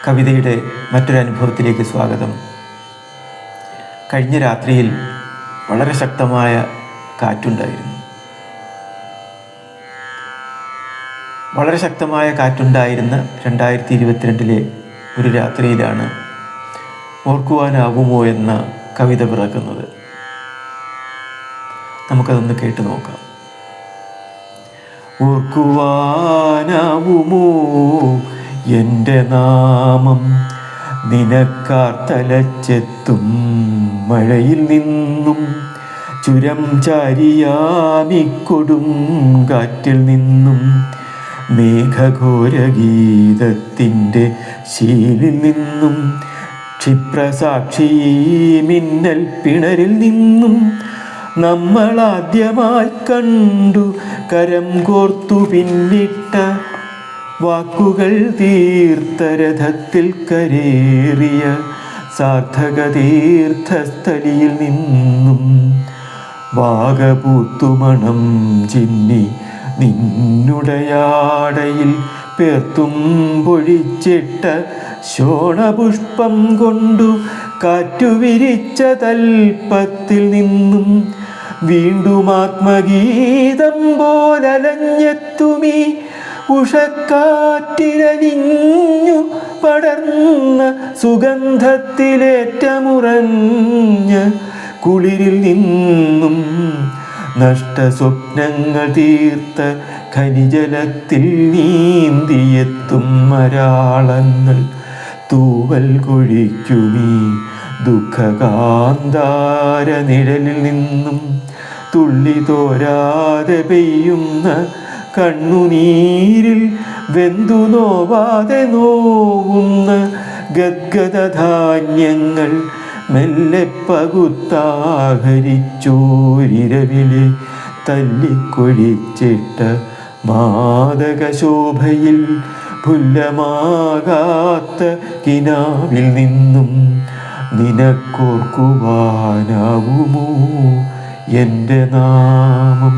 കവിതയുടെ മറ്റൊരനുഭവത്തിലേക്ക് സ്വാഗതം. കഴിഞ്ഞ രാത്രിയിൽ വളരെ ശക്തമായ കാറ്റുണ്ടായിരുന്നു. വളരെ ശക്തമായ കാറ്റുണ്ടായിരുന്ന 2022 ഒരു രാത്രിയിലാണ് ഓർക്കുവാനാവുമോ എന്ന കവിത പിറക്കുന്നത്. നമുക്കതൊന്ന് കേട്ടു നോക്കാം. ഓർക്കുവാനാവുമോ എൻ്റെ നാമം, നിനക്കാർത്തലച്ചെത്തും മഴയിൽ നിന്നും, ചുരം ചാരിയാമിക്കൊടും കാറ്റിൽ നിന്നും, മേഘഘോരഗീതത്തിൻ്റെ ശീലിൽ നിന്നും, ക്ഷിപ്രസാക്ഷി മിന്നൽ പിണരിൽ നിന്നും, നമ്മളാദ്യമായി കണ്ടു കരം കോർത്തു പിന്നിട്ട വാക്കുകൾ തീർത്ഥരഥത്തിൽ കരേറിയ സാർത്ഥക തീർത്ഥസ്ഥലിയിൽ നിന്നും, വാഗപൂത്തുമണം ചിന്നി നിന്നുടയാടയിൽ പേർത്തും പൊഴിച്ചിട്ട ശോണപുഷ്പം കൊണ്ടു കാറ്റുവിരിച്ച തൽപ്പത്തിൽ നിന്നും, വീണ്ടും ആത്മഗീതം പോലലഞ്ഞെത്തുമീ ഉഷക്കാറ്റിലലിഞ്ഞു പടർന്ന സുഗന്ധത്തിലേറ്റമുറഞ്ഞ കുളിരിൽ നിന്നും, നഷ്ടസ്വപ്നങ്ങൾ തീർത്ത ഖനിജലത്തിൽ നീന്തിയെത്തും മരാളങ്ങൾ തൂവൽ കൊഴിക്കുമീ ദുഃഖകാന്താര നിഴലിൽ നിന്നും, തുള്ളി തോരാതെ പെയ്യുന്ന കണ്ണുനീരിൽ വെന്തു നോവാതെ നോവുന്ന ഗദ്ഗദധാന്യങ്ങൾ മെല്ലെ പകുത്താഹരിച്ചോരിരവിലെ തല്ലിക്കൊഴിച്ചിട്ട മാദകശോഭയിൽ പുല്ലമാകാത്ത കിനാവിൽ നിന്നും, നിനക്കോർക്കുവാനാവുമോ എൻ്റെ നാമം.